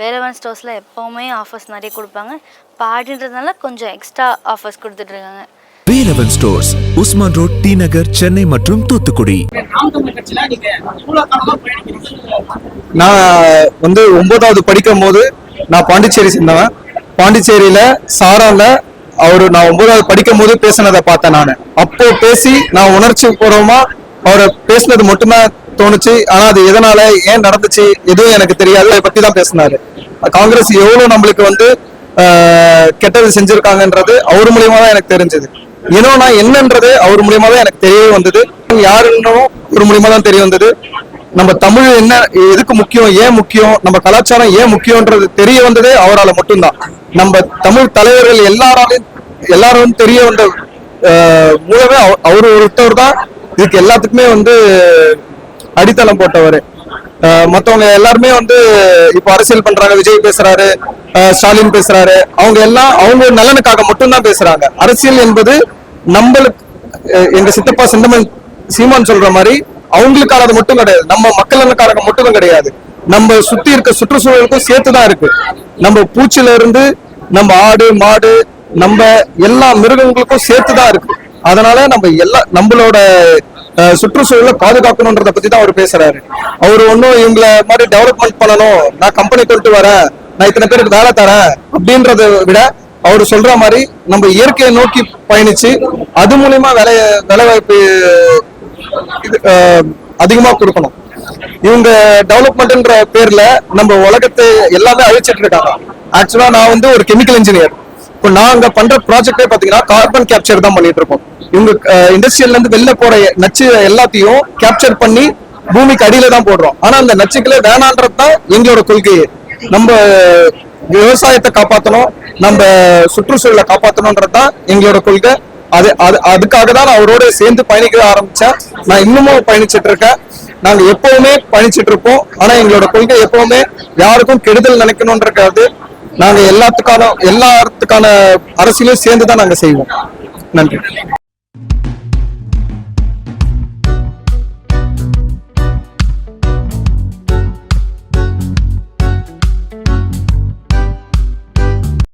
வேலவன் ஸ்டோர்ஸில் எப்போவுமே ஆஃபர்ஸ் நிறைய கொடுப்பாங்க. பாடின்றதுனால கொஞ்சம் எக்ஸ்ட்ரா ஆஃபர்ஸ் கொடுத்துட்ருக்காங்க. Velavan stores, Usman road, T Nagar, Chennai மற்றும் தூத்துக்குடி. நான் 9வது படிக்கும் போது நான் பாண்டிச்சேரி சேர்ந்தவன். பாண்டிச்சேரியில சாரால நான் 9வது படிக்கும் போது பேசினதை பார்த்தேன். நான் அப்போ பேசி நான் உணர்ச்சி பூர்வமா அவரை பேசினது மட்டும்தான் தோணுச்சு. ஆனா அது எதனால ஏன் நடந்துச்சு எதுவும் எனக்கு தெரியாது. அதை பத்தி தான் பேசினாரு. காங்கிரஸ் எவ்வளவு நம்மளுக்கு கெட்டது செஞ்சிருக்காங்கன்றது அவர் மூலியமா தான் எனக்கு தெரிஞ்சது. ஏன்னா நான் என்னன்றது அவர் மூலியமா தான் எனக்கு தெரிய வந்தது. யாருன்னு ஒரு மூலியமா தான் தெரிய வந்தது. நம்ம தமிழ் என்ன எதுக்கு முக்கியம், ஏன் முக்கியம், நம்ம கலாச்சாரம் ஏன் முக்கியம்ன்றது தெரிய வந்ததே அவரால் மட்டும்தான். நம்ம தமிழ் தலைவர்கள் எல்லாரும் தெரிய வந்த மூலமே அவரு ஒருத்தவர் தான் இதுக்கு எல்லாத்துக்குமே அடித்தளம் போட்டவர். மற்றவங்க எல்லாருமே இப்ப அரசியல் பண்றாங்க. விஜய் பேசுறாரு, ஸ்டாலின் பேசுறாரு. அவங்க நலனுக்காக மட்டும்தான் பேசுறாங்க. அரசியல் என்பது நம்மளுக்கு எங்க சித்தப்பா செந்தமன் சீமான் சொல்ற மாதிரி அவங்களுக்கானது மட்டும் கிடையாது, நம்ம மக்களுக்காக மட்டும் கிடையாது, நம்ம சுத்தி இருக்க சுற்றுச்சூழலுக்கும் சேர்த்துதான் இருக்கு. நம்ம பூச்சில இருந்து நம்ம ஆடு மாடு நம்ம எல்லா மிருகங்களுக்கும் சேர்த்துதான் இருக்கு. அதனால நம்மளோட சுற்றுச்சூழலை பாதுகாக்கணும்ன்றத பத்தி தான் அவர் பேசுறாரு. அவர் இவங்கள மாதிரி டெவலப்மெண்ட் பண்ணணும், நான் கம்பெனி கொண்டு வரேன், நான் இத்தனை பேருக்கு வேலை தரேன் அப்படின்றத விட அவர் சொல்ற மாதிரி நம்ம இயற்கையை நோக்கி பயணிச்சு அது மூலியமா வேலை வாய்ப்பு அதிகமா கொடுக்கணும். இவங்க டெவலப்மெண்ட்ன்ற பேர்ல நம்ம உலகத்தை எல்லாமே அழிச்சிட்டு இருக்காங்க. ஆக்சுவலா நான் ஒரு கெமிக்கல் இன்ஜினியர். இப்போ நாங்க பண்ற ப்ராஜெக்டே பாத்தீங்கன்னா கார்பன் கேப்சர் தான் பண்ணிட்டு இருக்கோம். இவங்க இண்டஸ்ட்ரியல்ல இருந்து வெளில போற நச்சு எல்லாத்தையும் கேப்சர் பண்ணி பூமிக்கு அடியில தான் போடுறோம். ஆனா அந்த நச்சுக்களே வேணான்றது தான் எங்களோட கொள்கையே. நம்ம விவசாயத்தை காப்பாற்றணும், நம்ம சுற்றுச்சூழலை காப்பாற்றணும்ன்றது தான் எங்களோட கொள்கை. அதுக்காக தான் நான் அவரோட சேர்ந்து பயணிக்க ஆரம்பிச்சேன். நான் இன்னமும் பயணிச்சுட்டு இருக்கேன். நாங்க எப்பவுமே பயணிச்சுட்டு இருப்போம். ஆனா எங்களோட கொள்கை எப்பவுமே யாருக்கும் கெடுதல் நினைக்கணும்ன்றது. நாங்க எல்லாத்துக்கான அரசியலையும் சேர்ந்துதான் நாங்க செய்வோம். நன்றி.